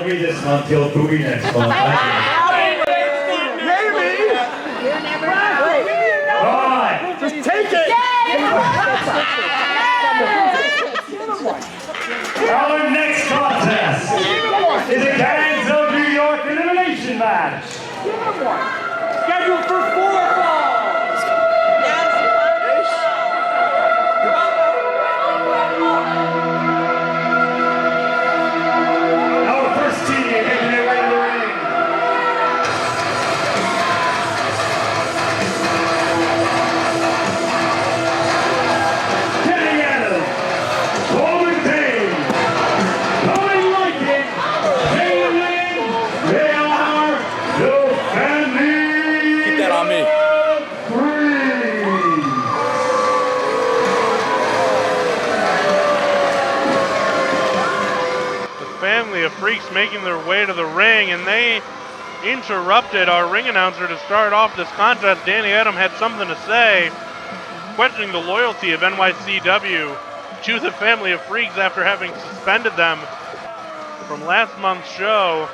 Boogie this month, he'll boogie next month. Maybe. You're never right. Come on. Just take it. Our next contest is a Gangs of New York elimination match. Scheduled for 4 falls. Our first team making their way to the ring. Dayne, Korbin, Dayne, Lycan, Lynne, they are the family. Keep that on me. Family of freaks making their way to the ring, and they interrupted our ring announcer to start off this contest. Danny Adam had something to say, questioning the loyalty of NYCW to the family of freaks after having suspended them from last month's show.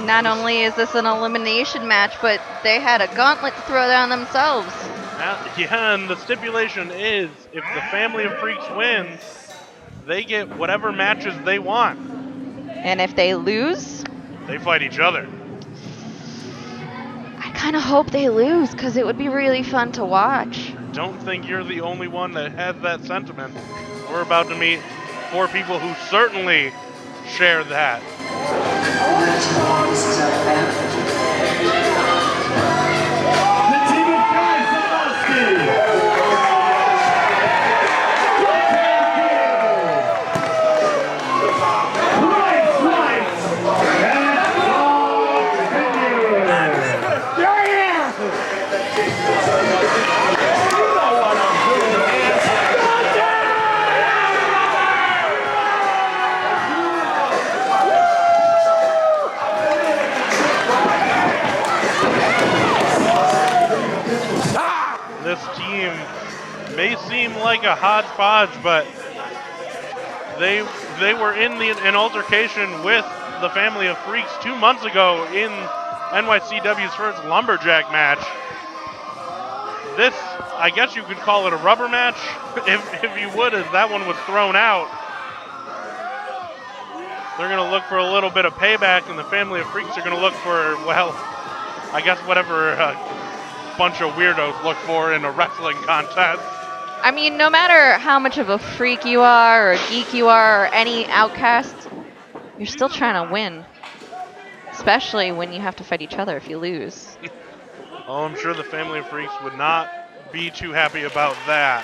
Not only is this an elimination match, but they had a gauntlet to throw down themselves. Yeah, and the stipulation is if the family of freaks wins, they get whatever matches they want. And if they lose, They fight each other. I kind of hope they lose because it would be really fun to watch. Don't think you're the only one that has that sentiment. We're about to meet 4 people who certainly share that. The team of guys Sadlowski. Wright, and This team may seem like a hodgepodge, but they were in an altercation with the family of freaks 2 months ago in NYCW's first lumberjack match. This, I guess you could call it a rubber match, if you would, as that one was thrown out. They're going to look for a little bit of payback, and the family of freaks are going to look for, well, I guess whatever a bunch of weirdos look for in a wrestling contest. I mean, no matter how much of a freak you are, or a geek you are, or any outcast, you're still trying to win. Especially when you have to fight each other if you lose. Oh, I'm sure the family of freaks would not be too happy about that.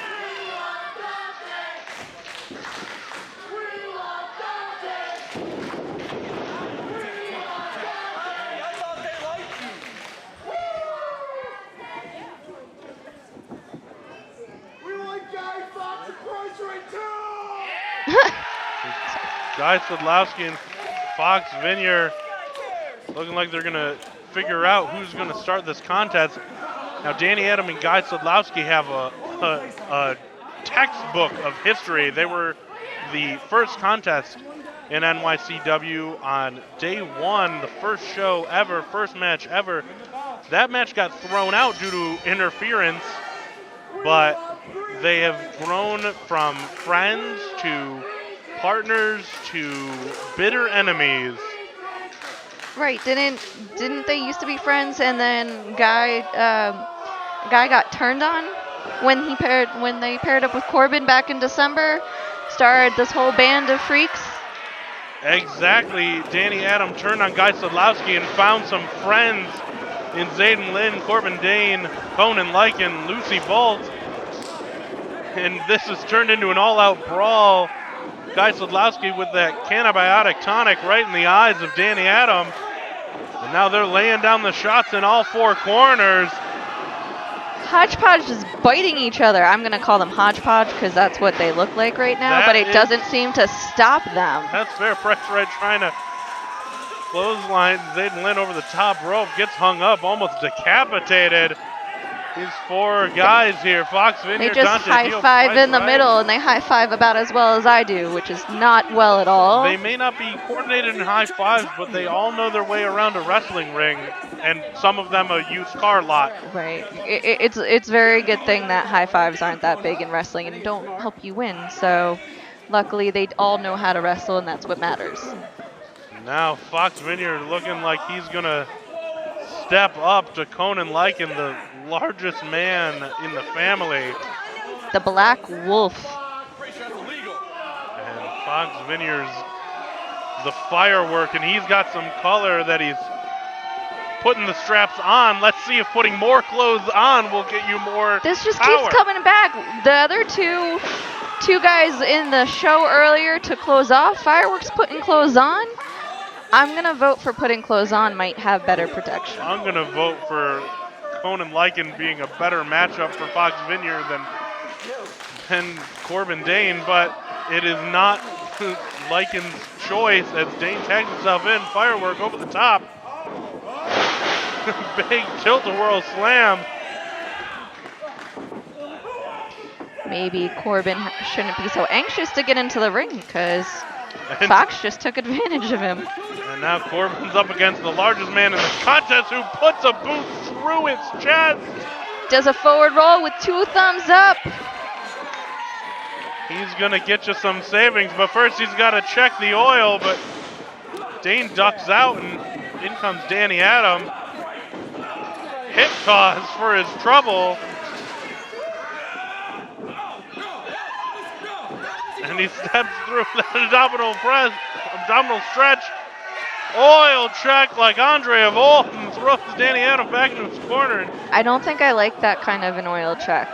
Guy Sadlowski and Foxx, Vinyer looking like they're going to figure out who's going to start this contest. Now, Danny Adam and Guy Sadlowski have a textbook of history. They were the first contest in NYCW on day 1, the first show ever, first match ever. That match got thrown out due to interference, but they have grown from friends to partners to bitter enemies. Right, didn't they used to be friends, and then Guy got turned on when they paired up with Korbin back in December, started this whole band of freaks. Exactly. Danny Adam turned on Guy Sadlowski and found some friends in Zeiden, Lynne, Korbin, Dayne, Conan, Lycan, Lucy Bolt. And this has turned into an all-out brawl. Guy Sadlowski with that cannabiotic tonic right in the eyes of Danny Adam. And now they're laying down the shots in all 4 corners. Hodgepodge is biting each other. I'm going to call them Hodgepodge because that's what they look like right now, but it doesn't seem to stop them. That's fair. Pryce Wright trying to clothesline Zeiden Lynne over the top rope. Gets hung up, almost decapitated. These four guys here, Foxx, Vinyer, They just Dante, high Dio, five Pryce, in the Wright. middle, and they high five about as well as I do, which is not well at all. They may not be coordinated in high fives, but they all know their way around a wrestling ring, and some of them a used car lot. Right. It's very good thing that high fives aren't that big in wrestling and don't help you win. So, luckily they all know how to wrestle, and that's what matters. Now Foxx Vinyer looking like he's gonna step up to Conan Lycan, the largest man in the family. The Black Wolf. And Foxx Vinyer's the firework, and he's got some color that he's putting the straps on. Let's see if putting more clothes on will get you more This just power. keeps coming back. The other two guys in the show earlier took clothes off. Fireworks putting clothes on. I'm gonna vote for putting clothes on might have better protection. I'm gonna vote for Conan Lycan being a better matchup for Foxx Vinyer than Korbin Dayne, but it is not Lycan's choice as Dayne tags himself in. Firework over the top. Big tilt-a-whirl slam. Maybe Korbin shouldn't be so anxious to get into the ring because Foxx just took advantage of him. And now Korbin's up against the largest man in this contest who puts a boot through its chest. Does a forward roll with 2 thumbs up. He's gonna get you some savings, but first he's gotta check the oil, but Dayne ducks out and in comes Danny Adam. Hip toss for his trouble. And he steps through that abdominal stretch. Oil check like Andre of old and throws Danny Adam back into his corner. I don't think I like that kind of an oil check.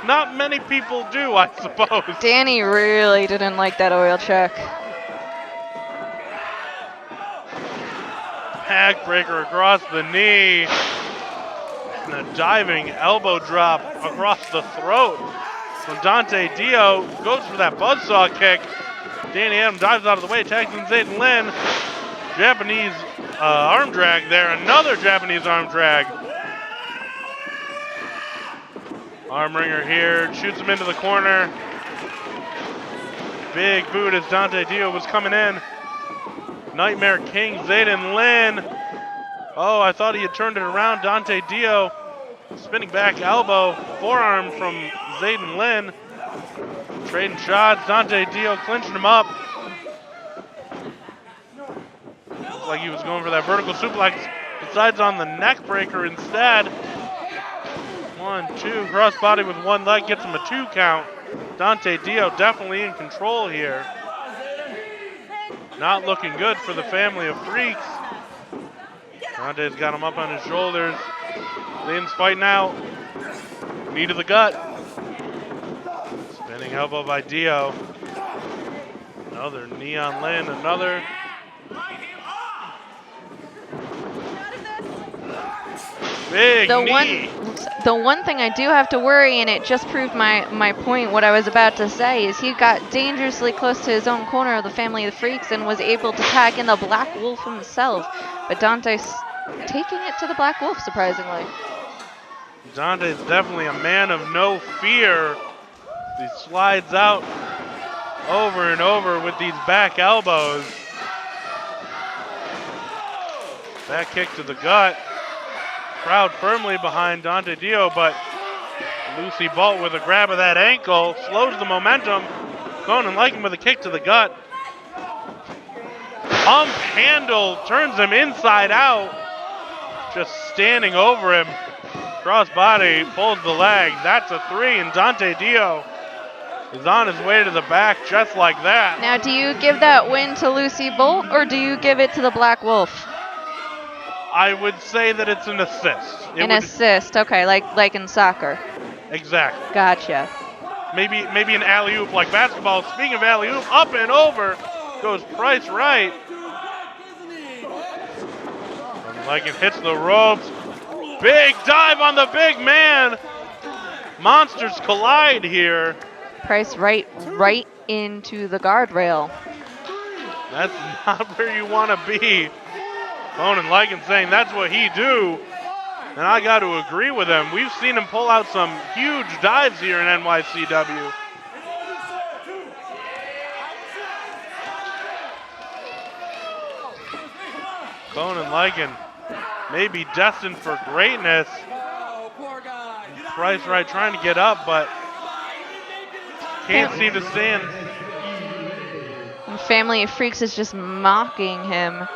Not many people do, I suppose. Danny really didn't like that oil check. Backbreaker across the knee. And a diving elbow drop across the throat from Dante Dio. Goes for that buzzsaw kick. Danny Adam dives out of the way, tags in Zeiden Lynne. Japanese arm drag there. Another Japanese arm drag. Arm wringer here. Shoots him into the corner. Big boot as Dante Dio was coming in. Nightmare King, Zeiden Lynne. Oh, I thought he had turned it around. Dante Dio, spinning back elbow, forearm from Zeiden Lynne. Trading shots, Dante Dio clinching him up. Looks like he was going for that vertical suplex. Decides on the neck breaker instead. 1, 2, crossbody with one leg, gets him a 2 count. Dante Dio definitely in control here. Not looking good for the family of freaks. Dante's got him up on his shoulders. Lynne's fighting out. Knee to the gut. Spinning elbow by Dio. Another knee on Lynne. Another. Big knee. The one thing I do have to worry, and it just proved my point, what I was about to say, is he got dangerously close to his own corner of the family of the freaks and was able to tag in the Black Wolf himself. But Dante's taking it to the Black Wolf, surprisingly. Dante's definitely a man of no fear. He slides out over and over with these back elbows. Back kick to the gut. Crowd firmly behind Dante Dio, but Lucy Bolt with a grab of that ankle slows the momentum. Conan Lycan with a kick to the gut. Pump handle turns him inside out. Just standing over him. Crossbody pulls the leg. That's a 3, and Dante Dio is on his way to the back just like that. Now, do you give that win to Lucy Bolt, or do you give it to the Black Wolf? I would say that it's an assist. Assist, okay, like in soccer. Exactly. Gotcha. Maybe an alley-oop like basketball. Speaking of alley-oop, up and over goes Pryce Wright. And Lycan hits the ropes. Big dive on the big man. Monsters collide here. Pryce right into the guardrail. That's not where you want to be. Conan Lycan saying that's what he do. And I got to agree with him. We've seen him pull out some huge dives here in NYCW. Conan Lycan may be destined for greatness. Pryce Wright trying to get up, but can't seem to stand. And Family of Freaks is just mocking him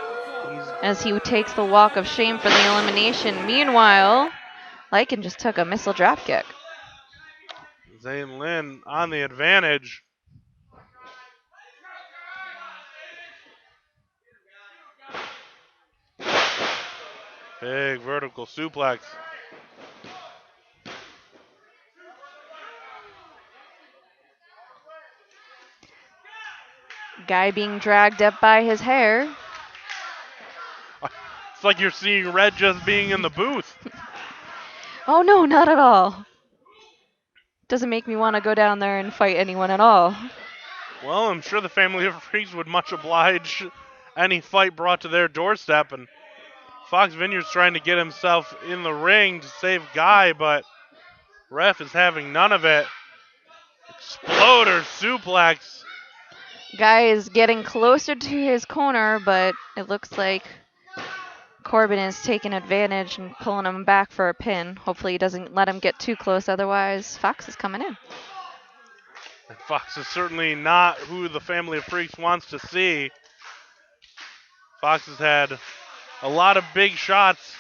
as he takes the walk of shame for the elimination. Meanwhile, Lycan just took a missile dropkick. Zeiden Lynne on the advantage. Big vertical suplex. Guy being dragged up by his hair. It's like you're seeing Red just being in the booth. Oh no, not at all. Doesn't make me want to go down there and fight anyone at all. Well, I'm sure the Family of Freaks would much oblige any fight brought to their doorstep. And Foxx Vinyer's trying to get himself in the ring to save Guy, but ref is having none of it. Exploder suplex. Guy is getting closer to his corner, but it looks like Korbin is taking advantage and pulling him back for a pin. Hopefully he doesn't let him get too close, otherwise Foxx is coming in. And Foxx is certainly not who the Family of Freaks wants to see. Foxx has had a lot of big shots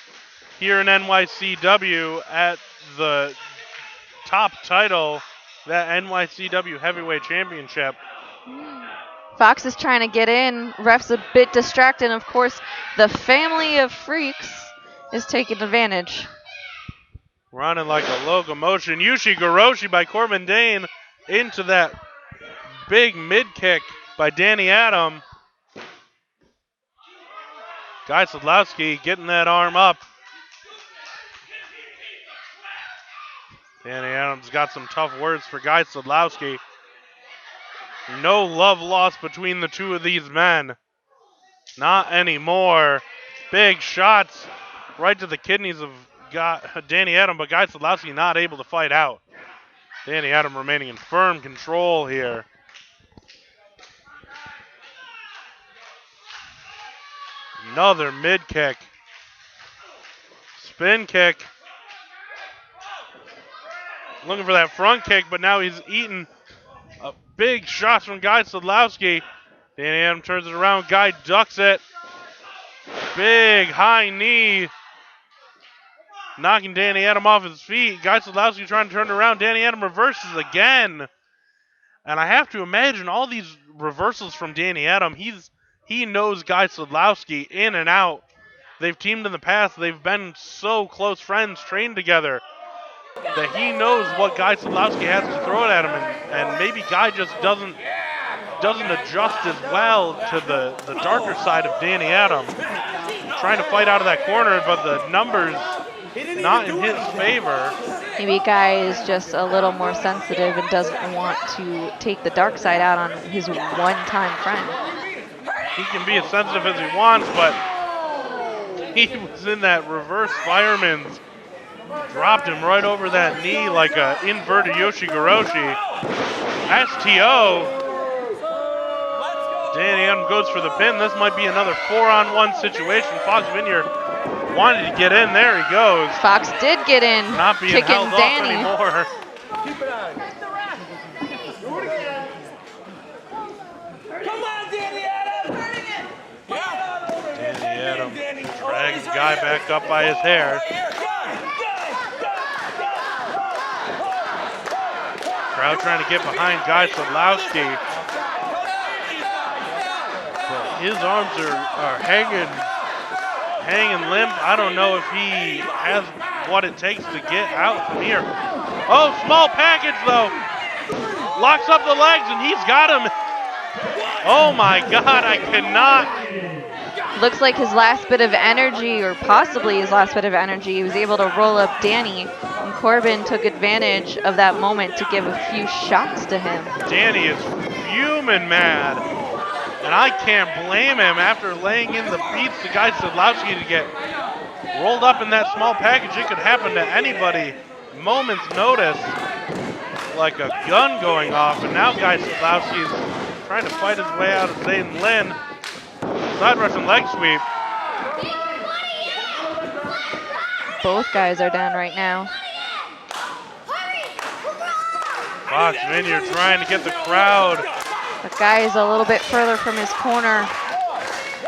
here in NYCW at the top title, that NYCW Heavyweight Championship. Foxx is trying to get in. Ref's a bit distracted. Of course, the Family of Freaks is taking advantage. Running like a locomotion. Yushi Goroshi by Corbin Dayne into that big mid kick by Danny Adam. Guy Sadlowski getting that arm up. Danny Adams got some tough words for Guy Sadlowski. No love lost between the two of these men. Not anymore. Big shots right to the kidneys of Danny Adam, but Guy Sadlowski not able to fight out. Danny Adam remaining in firm control here. Another mid kick. Spin kick. Looking for that front kick, but now he's eating a big shot from Guy Sadlowski. Danny Adam turns it around. Guy ducks it. Big high knee. Knocking Danny Adam off his feet. Guy Sadlowski trying to turn it around. Danny Adam reverses again. And I have to imagine all these reversals from Danny Adam, he knows Guy Sadlowski in and out. They've teamed in the past. They've been so close friends, trained together, that he knows what Guy Sadlowski has to throw at him, and maybe Guy just doesn't adjust as well to the darker side of Danny Adam. Trying to fight out of that corner, but the numbers not in his favor. Maybe Guy is just a little more sensitive and doesn't want to take the dark side out on his one-time friend. He can be as sensitive as he wants, but he was in that reverse fireman's. Dropped him right over that knee like a inverted Yoshigoroshi. STO. Danny Adam goes for the pin. This might be another 4-on-1 situation. Foxx Vinyer wanted to get in. There he goes. Foxx did get in. Not being kicking held Danny. off anymore. Keep it on. Do it again. Come on, Danny Adam. Danny Adam drags Guy back up by his hair. Crowd trying to get behind Guy Sadlowski. But his arms are hanging limp. I don't know if he has what it takes to get out from here. Oh, small package though. Locks up the legs and he's got him. Oh my God, I cannot. Looks like his last bit of energy, or possibly his last bit of energy, he was able to roll up Danny. And Korbin took advantage of that moment to give a few shots to him. Danny is fuming mad. And I can't blame him after laying in the beats to Guy Sadlowski to get rolled up in that small package. It could happen to anybody. Moment's notice, like a gun going off. And now Guy Sadlowski is trying to fight his way out of Zeiden. Lynne, side rush and leg sweep. Both guys are down right now. Foxx Vinyer trying to get the crowd The guy is a little bit further from his corner.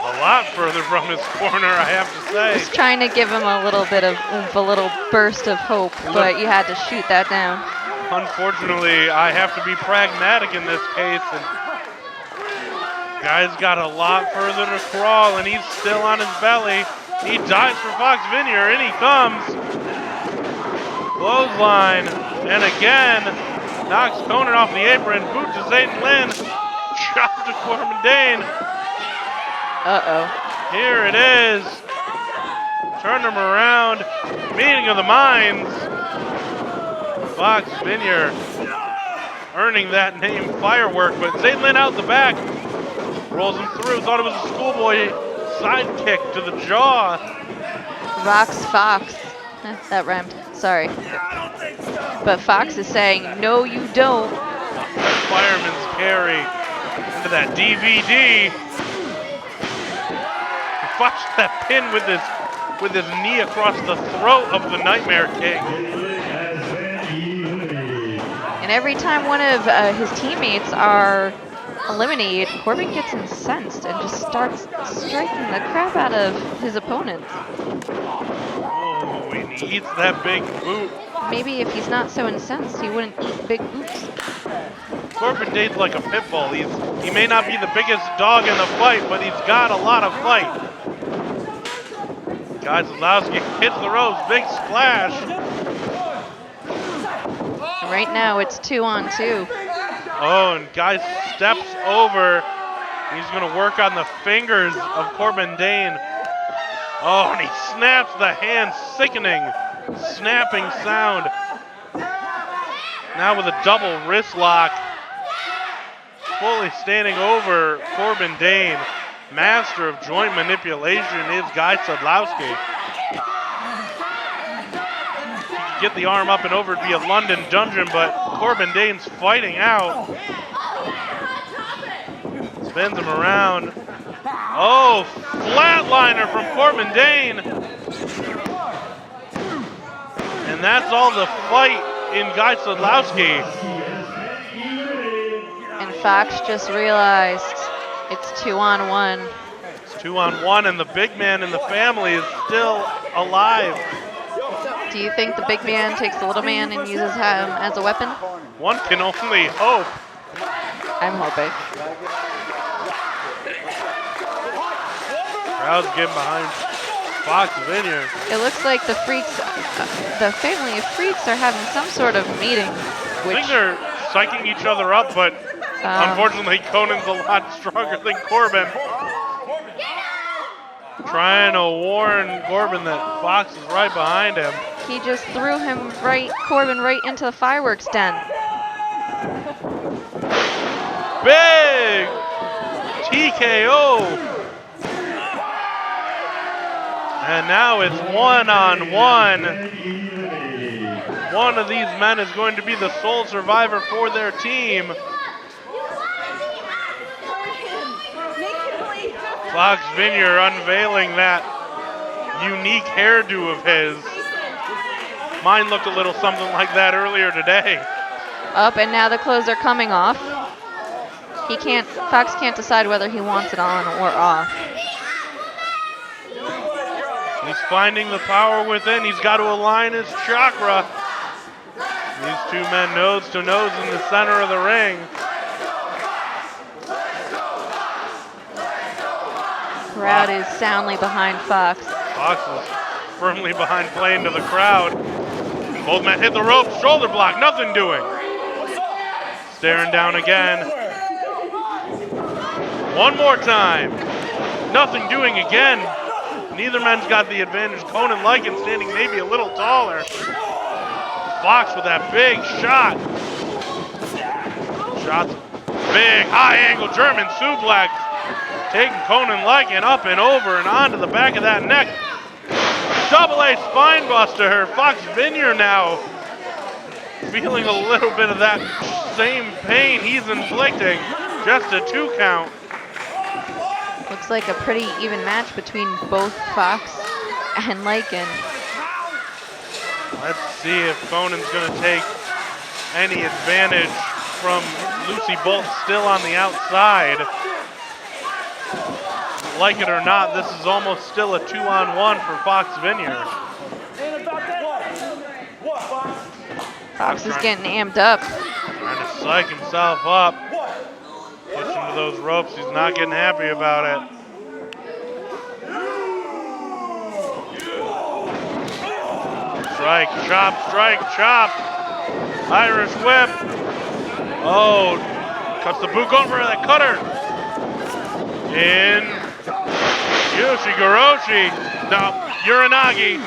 a lot further from his corner, I have to say. Just trying to give him a little bit of oomph, a little burst of hope, but you had to shoot that down. Unfortunately, I have to be pragmatic in this case, and guy's got a lot further to crawl, and he's still on his belly. He dives for Foxx Vinyer, and he comes. Clothesline, and again, knocks Conan off the apron. Boot to Zeiden. Lynne, chop to Corbin Dayne. Uh-oh. Here it is. Turn him around. Meeting of the minds. Foxx Vinyer earning that name Firework, but Zeiden Lynne out the back. Rolls him through. Thought it was a schoolboy sidekick to the jaw. Rocks Foxx. That rhymed. Sorry. But Foxx is saying, no, you don't. Fireman's carry into that DVD. Watch that pin with his knee across the throat of the Nightmare King. And every time one of his teammates are eliminated, Korbin gets incensed and just starts striking the crap out of his opponents. Oh, and he eats that big boot. Maybe if he's not so incensed, he wouldn't eat big boots. Corbin Dayne's like a pit bull. He may not be the biggest dog in the fight, but he's got a lot of fight. Guy Sadlowski hits the ropes, big splash. And right now it's 2-on-2. Oh, and Guy steps over. He's gonna work on the fingers of Corbin Dayne. Oh, and he snaps the hand, sickening, snapping sound. Now with a double wrist lock. Fully standing over Corbin Dayne. Master of joint manipulation is Guy Sadlowski. He could get the arm up and over, it'd be a London dungeon, but Corbin Dayne's fighting out. Spins him around. Oh, flatliner from Corbin Dayne. And that's all the fight in Guy Sadlowski. And Foxx just realized it's 2-on-1. It's 2-on-1, and the big man in the family is still alive. Do you think the big man takes the little man and uses him as a weapon? One can only hope. I'm hoping. Crowd's getting behind Foxx Vinyer. It looks like the Freaks, the family of Freaks are having some sort of meeting. I think they're psyching each other up, but unfortunately Conan's a lot stronger than Korbin. Trying to warn Korbin that Foxx is right behind him. He just threw him Korbin right into the fireworks den. Big TKO. And now it's 1-on-1. One of these men is going to be the sole survivor for their team. Foxx Vinyer unveiling that unique hairdo of his. Mine looked a little something like that earlier today. Up, and now the clothes are coming off. Foxx can't decide whether he wants it on or off. He's finding the power within. He's got to align his chakra. These two men nose to nose in the center of the ring. Crowd is soundly behind Foxx. Foxx is firmly behind, playing to the crowd. Both men hit the ropes, shoulder block, nothing doing. Staring down again. One more time. Nothing doing again. Neither man's got the advantage. Conan Lycan standing maybe a little taller. Foxx with that big shot. Shots, big high angle German suplex. Taking Conan Lycan up and over and onto the back of that neck. Double A spine buster. Foxx Vinyer now feeling a little bit of that same pain he's inflicting. Just a 2 count. Looks like a pretty even match between both Foxx and Lycan. Let's see if Conan's going to take any advantage from Lucy Bolt still on the outside. Like it or not, this is almost still a 2-on-1 for Foxx Vinyer. Foxx is getting amped up. Trying to psych himself up. Push him to those ropes. He's not getting happy about it. Strike, chop, strike, chop. Irish whip. Oh, cuts the boot over that cutter. In Yoshigoroshi. No, Uranagi.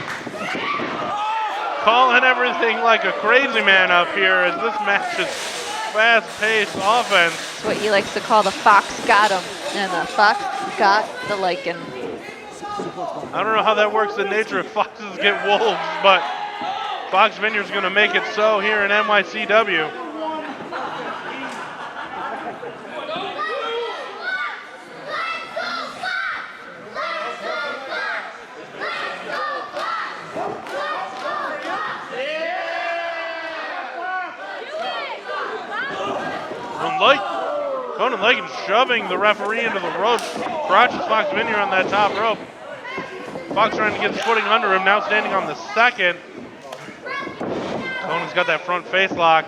Calling everything like a crazy man up here as this match is fast-paced offense. It's what he likes to call the Foxx got him, and the Foxx got the Lycan. I don't know how that works in nature if foxes get wolves, but Foxx Vinyer's going to make it so here in NYCW. Conan Lycan shoving the referee into the ropes. Crotches Foxx Vinyer on that top rope. Foxx trying to get his footing under him, now standing on the second. Conan's got that front face lock.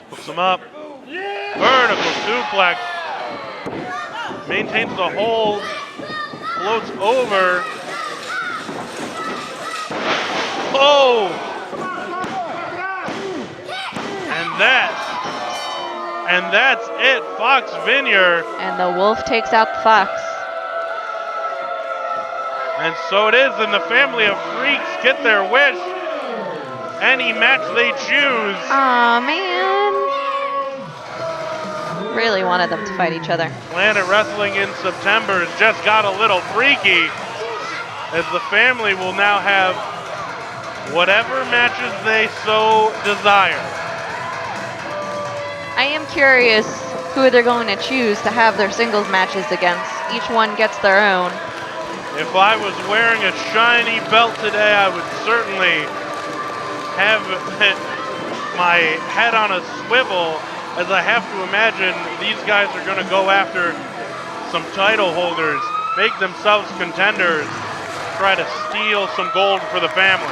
Hooks him up. Vertical suplex. Maintains the hold. Floats over. Oh! And that's it, Foxx Vinyer. And the Wolf takes out the Fox. And so it is, and the family of freaks get their wish. Any match they choose. Aw, man. Really wanted them to fight each other. Planet Wrestling in September has just got a little freaky, as the family will now have whatever matches they so desire. I am curious who they're going to choose to have their singles matches against. Each one gets their own. If I was wearing a shiny belt today, I would certainly have my head on a swivel, as I have to imagine these guys are going to go after some title holders, make themselves contenders, try to steal some gold for the family.